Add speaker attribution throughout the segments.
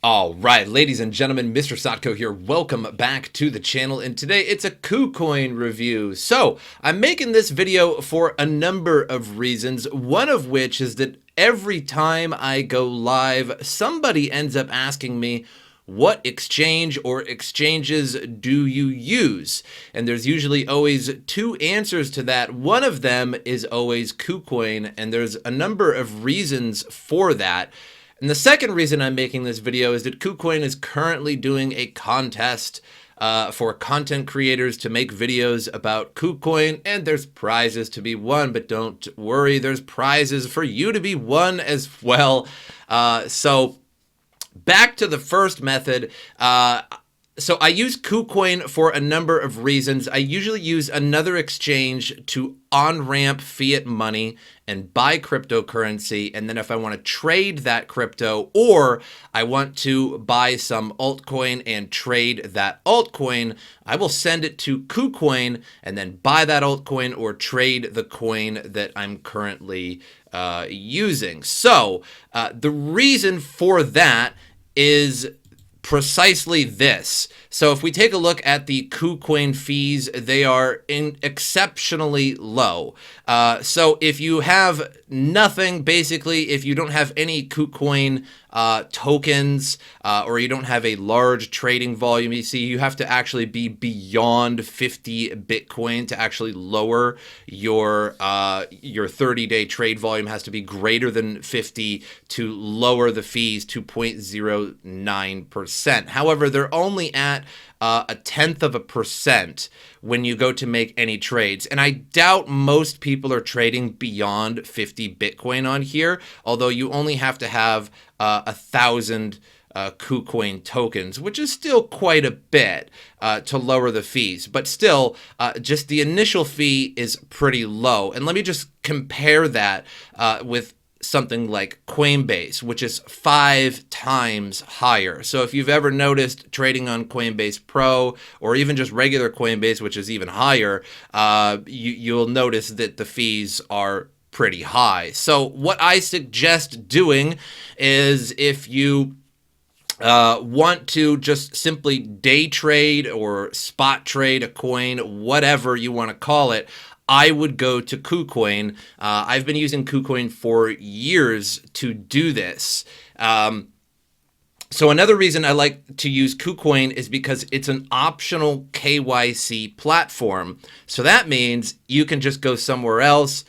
Speaker 1: All right, ladies and gentlemen, MrSotko here. Welcome back to the channel, and today it's a Kucoin review. So I'm making this video for a number of reasons, one of which is that every time I go live, somebody ends up asking me, what exchange or exchanges do you use? And there's usually always two answers to that. One of them is always Kucoin, and there's a number of reasons for that. And the second reason I'm making this video is that Kucoin is currently doing a contest for content creators to make videos about Kucoin, and there's prizes to be won, but don't worry, there's prizes for you to be won as well. So back to the first method. So I use Kucoin for a number of reasons. I usually use another exchange to on-ramp fiat money and buy cryptocurrency. And then if I want to trade that crypto, or I want to buy some altcoin and trade that altcoin, I will send it to Kucoin and then buy that altcoin or trade the coin that I'm currently using. So the reason for that is precisely this. So if we take a look at the Kucoin fees, they are exceptionally low. So if you have nothing, basically, if you don't have any Kucoin tokens, or you don't have a large trading volume, you see, you have to actually be beyond 50 Bitcoin to actually lower your 30-day trade volume has to be greater than 50 to lower the fees to 0.09%. However, they're only at a 1/10% when you go to make any trades. And I doubt most people are trading beyond 50 Bitcoin on here, although you only have to have 1,000 Kucoin tokens, which is still quite a bit to lower the fees. But still, just the initial fee is pretty low. And let me just compare that with something like Coinbase, which is 5 times higher. So if you've ever noticed trading on Coinbase Pro or even just regular Coinbase, which is even higher, you'll notice that the fees are pretty high. So what I suggest doing is, if you want to just simply day trade or spot trade a coin, whatever you want to call it, I would go to Kucoin. I've been using Kucoin for years to do this. So another reason I like to use Kucoin is because it's an optional KYC platform. So that means you can just go somewhere else,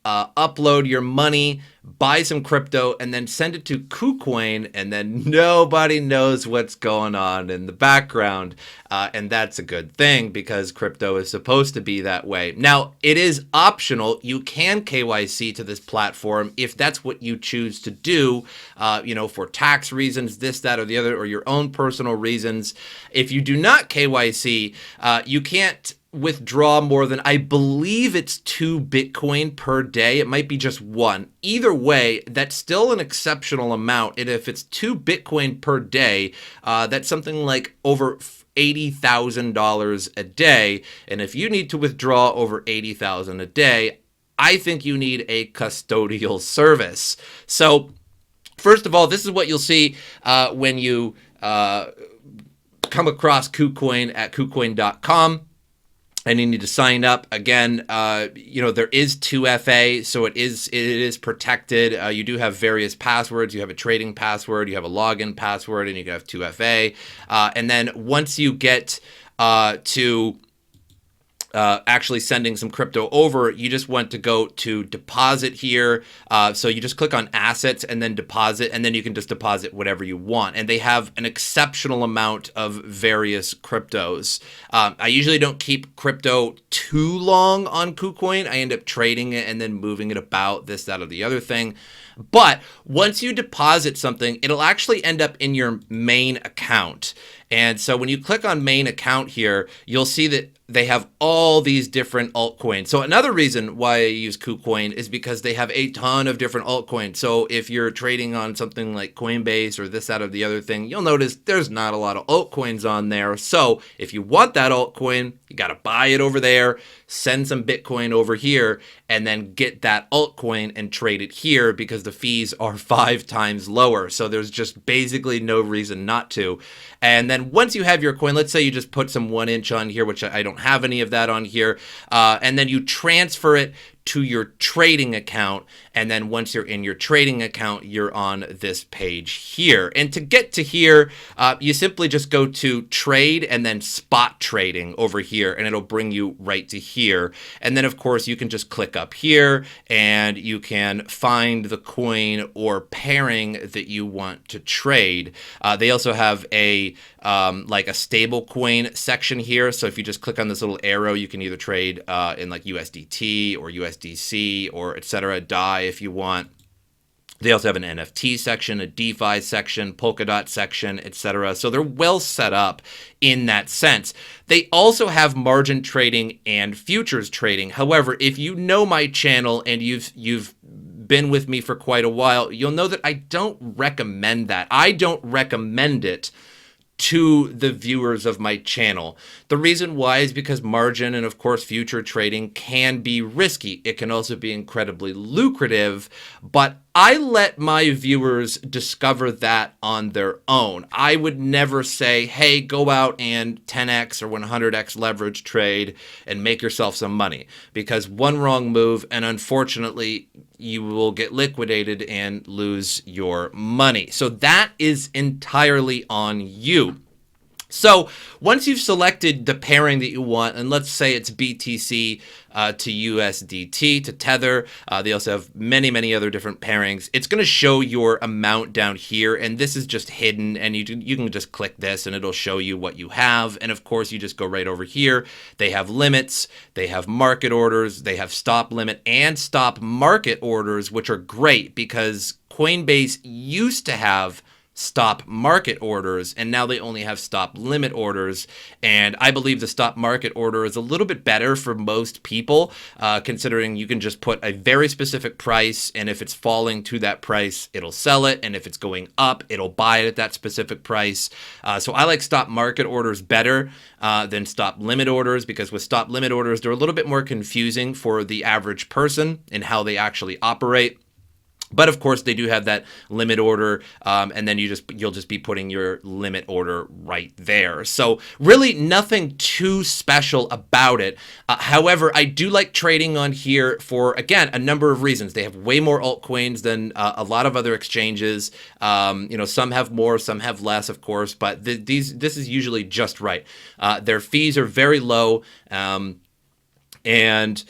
Speaker 1: upload your money, buy some crypto, and then send it to Kucoin, and then nobody knows what's going on in the background. And that's a good thing, because crypto is supposed to be that way. Now, it is optional. You can KYC to this platform if that's what you choose to do, for tax reasons, this, that, or the other, or your own personal reasons. If you do not KYC, you can't withdraw more than, I believe it's 2 Bitcoin per day. It might be just 1. Either way, that's still an exceptional amount. And if it's 2 Bitcoin per day, that's something like over $80,000 a day. And if you need to withdraw over $80,000 a day, I think you need a custodial service. So first of all, this is what you'll see when you come across Kucoin at kucoin.com. And you need to sign up. Again, there is 2FA, so it is protected. You do have various passwords. You have a trading password, you have a login password, and you have 2FA. And then once you get to actually sending some crypto over, you just want to go to deposit here. So you just click on assets and then deposit, and then you can just deposit whatever you want. And they have an exceptional amount of various cryptos. I usually don't keep crypto too long on Kucoin. I end up trading it and then moving it about, this, that, or the other thing. But once you deposit something, it'll actually end up in your main account. And so when you click on main account here, you'll see that they have all these different altcoins. So another reason why I use Kucoin is because they have a ton of different altcoins. So if you're trading on something like Coinbase or this, that, or the other thing, you'll notice there's not a lot of altcoins on there. So if you want that altcoin, you got to buy it over there, send some Bitcoin over here, and then get that altcoin and trade it here because the fees are 5 times lower. So there's just basically no reason not to. And then once you have your coin, let's say you just put some 1 inch on here, which I don't have any of that on here, and then you transfer it to your trading account. And then once you're in your trading account, you're on this page here. And to get to here, you simply just go to trade and then spot trading over here, and it'll bring you right to here. And then of course you can just click up here and you can find the coin or pairing that you want to trade. They also have a like a stable coin section here. So if you just click on this little arrow, you can either trade in like USDT or USDC or etc. DAI if you want. They also have an NFT section, a DeFi section, Polkadot section, etc. So they're well set up in that sense. They also have margin trading and futures trading. However, if you know my channel and you've been with me for quite a while, you'll know that I don't recommend that. I don't recommend it to the viewers of my channel. The reason why is because margin and of course future trading can be risky. It can also be incredibly lucrative, but I let my viewers discover that on their own. I would never say, hey, go out and 10x or 100x leverage trade and make yourself some money, because one wrong move and unfortunately you will get liquidated and lose your money. So that is entirely on you. So once you've selected the pairing that you want, and let's say it's BTC to USDT to Tether, they also have many, many other different pairings. It's going to show your amount down here, and this is just hidden, and you can just click this and it'll show you what you have. And of course, you just go right over here. They have limits, they have market orders, they have stop limit and stop market orders, which are great because Coinbase used to have stop market orders, and now they only have stop limit orders. And I believe the stop market order is a little bit better for most people, considering you can just put a very specific price, and if it's falling to that price, it'll sell it, and if it's going up, it'll buy it at that specific price. So I like stop market orders better than stop limit orders, because with stop limit orders, they're a little bit more confusing for the average person in how they actually operate. But of course, they do have that limit order, and then you'll just be putting your limit order right there. So really nothing too special about it. However, I do like trading on here for, again, a number of reasons. They have way more altcoins than a lot of other exchanges. Some have more, some have less, of course, but this is usually just right. Their fees are very low. And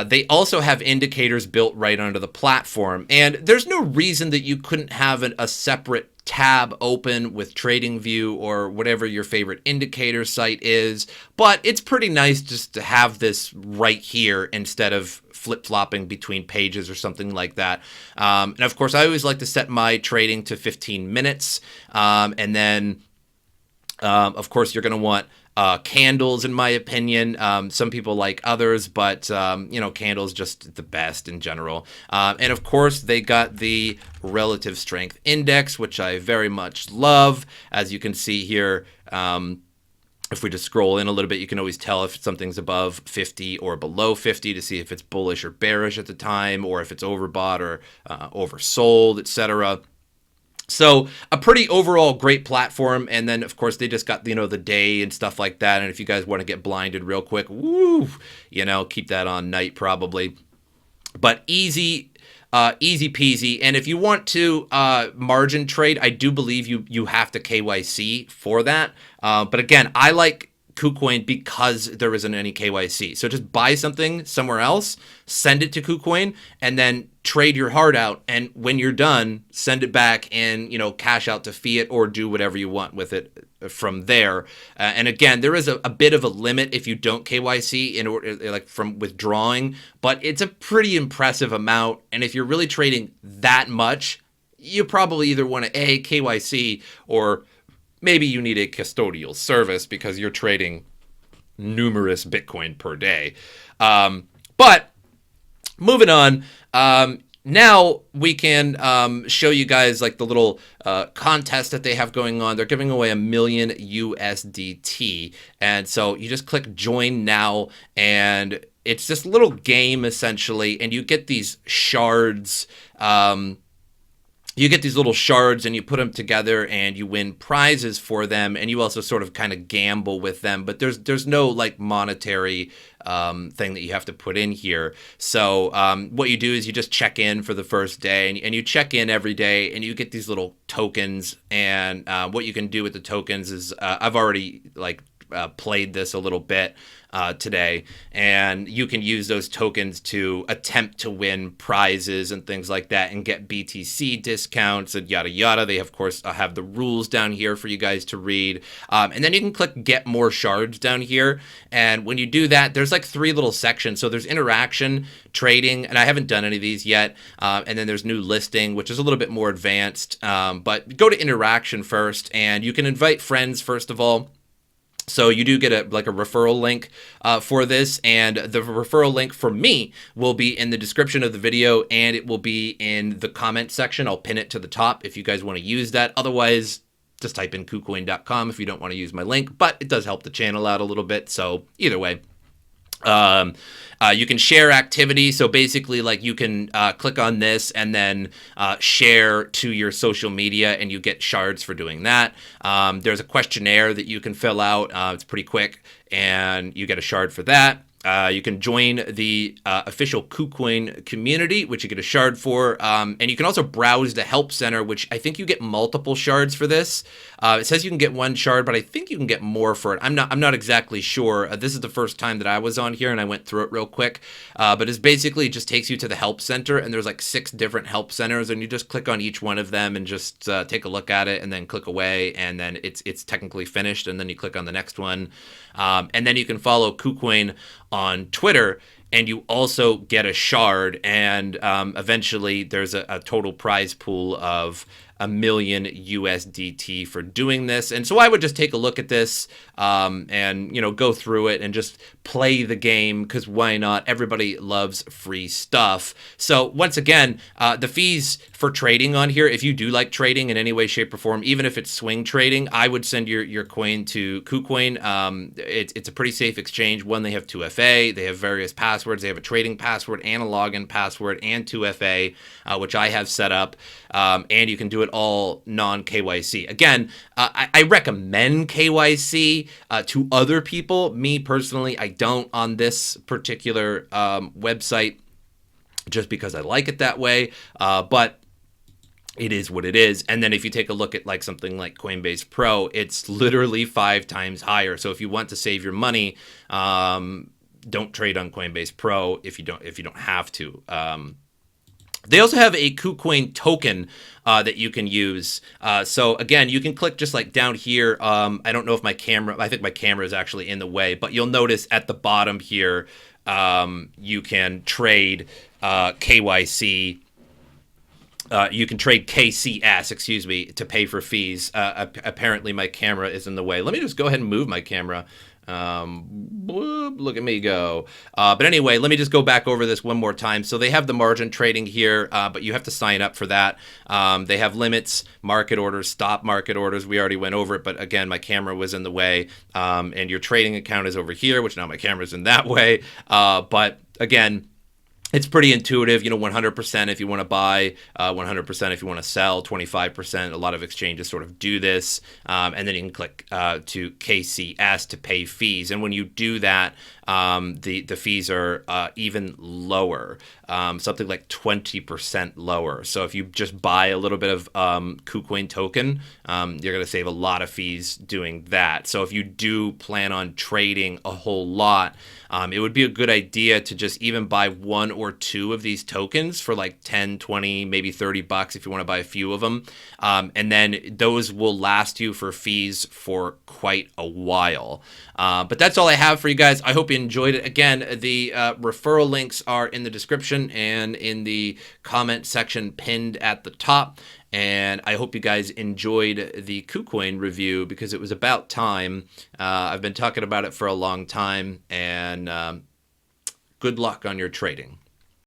Speaker 1: they also have indicators built right onto the platform. And there's no reason that you couldn't have a separate tab open with TradingView or whatever your favorite indicator site is. But it's pretty nice just to have this right here instead of flip-flopping between pages or something like that. And of course, I always like to set my trading to 15 minutes. And then, of course, you're going to want candles, in my opinion. Some people like others, but candles just the best in general. And of course, they got the relative strength index, which I very much love. As you can see here, if we just scroll in a little bit, you can always tell if something's above 50 or below 50 to see if it's bullish or bearish at the time, or if it's overbought or oversold, etc. So a pretty overall great platform. And then of course they just got, the day and stuff like that. And if you guys want to get blinded real quick, keep that on night probably. But easy peasy. And if you want to margin trade, I do believe you have to KYC for that. But again, I like Kucoin because there isn't any KYC. So just buy something somewhere else, send it to Kucoin, and then trade your heart out. And when you're done, send it back and, cash out to fiat or do whatever you want with it from there. And again, there is a bit of a limit if you don't KYC in order, like from withdrawing, but it's a pretty impressive amount. And if you're really trading that much, you probably either want to KYC or maybe you need a custodial service because you're trading numerous Bitcoin per day. But moving on, now we can show you guys like the little contest that they have going on. They're giving away 1 million USDT. And so you just click join now, and it's this little game essentially, and you get these shards. You get these little shards and you put them together and you win prizes for them, and you also sort of kind of gamble with them, but there's no like monetary thing that you have to put in here. So what you do is you just check in for the first day, and you check in every day, and you get these little tokens. And what you can do with the tokens is I've already like played this a little bit today, and you can use those tokens to attempt to win prizes and things like that and get BTC discounts and yada yada. They of course have the rules down here for you guys to read, and then you can click get more shards down here, and when you do that, there's like 3 little sections. So there's interaction, trading, and I haven't done any of these yet, and then there's new listing, which is a little bit more advanced, but go to interaction first, and you can invite friends first of all. So you do get a referral link for this, and the referral link for me will be in the description of the video, and it will be in the comment section. I'll pin it to the top if you guys want to use that. Otherwise, just type in kucoin.com if you don't want to use my link, but it does help the channel out a little bit. So either way. You can share activity. So basically, like, you can click on this and then share to your social media, and you get shards for doing that. There's a questionnaire that you can fill out. It's pretty quick, and you get a shard for that. You can join the official Kucoin community, which you get a shard for, and you can also browse the help center, which I think you get multiple shards for this. It says you can get 1 shard, but I think you can get more for it. I'm not exactly sure. This is the first time that I was on here, and I went through it real quick. But it's basically just takes you to the help center, and there's like 6 different help centers, and you just click on each one of them and just take a look at it, and then click away, and then it's technically finished, and then you click on the next one, and then you can follow Kucoin on Twitter, and you also get a shard, and eventually there's a total prize pool of $1 million USDT for doing this. And so I would just take a look at this and, you know, go through it and just play the game, because why not? Everybody loves free stuff. So once again, the fees for trading on here, if you do like trading in any way, shape, or form, even if it's swing trading, I would send your coin to Kucoin. It's a pretty safe exchange. One, they have 2FA, they have various passwords, they have a trading password and a login password and 2FA, which I have set up, and you can do it all non-KYC. Again, I recommend KYC to other people. Me personally, I don't on this particular website, just because I like it that way, but it is what it is. And then if you take a look at like something like Coinbase Pro, it's literally 5 times higher. So if you want to save your money, don't trade on Coinbase Pro if you don't have to. They also have a Kucoin token that you can use. So again, you can click just like down here. I don't know if I think my camera is actually in the way, but you'll notice at the bottom here, you can trade KYC. You can trade KCS, excuse me, to pay for fees. Apparently my camera is in the way. Let me just go ahead and move my camera. Look at me go. But anyway, let me just go back over this one more time. So they have the margin trading here, but you have to sign up for that. They have limits, market orders, stop market orders. We already went over it, but again, my camera was in the way. And your trading account is over here, which now my camera's in that way. But again, it's pretty intuitive, 100% if you want to buy, 100% if you want to sell, 25%. A lot of exchanges sort of do this. And then you can click to KCS to pay fees. And when you do that, the fees are even lower, something like 20% lower. So if you just buy a little bit of Kucoin token, you're going to save a lot of fees doing that. So if you do plan on trading a whole lot, it would be a good idea to just even buy 1 or 2 of these tokens for like 10, 20, maybe $30 if you want to buy a few of them. And then those will last you for fees for quite a while. But that's all I have for you guys. I hope you enjoyed it. Again, the referral links are in the description and in the comment section pinned at the top. And I hope you guys enjoyed the Kucoin review, because it was about time. I've been talking about it for a long time, and good luck on your trading.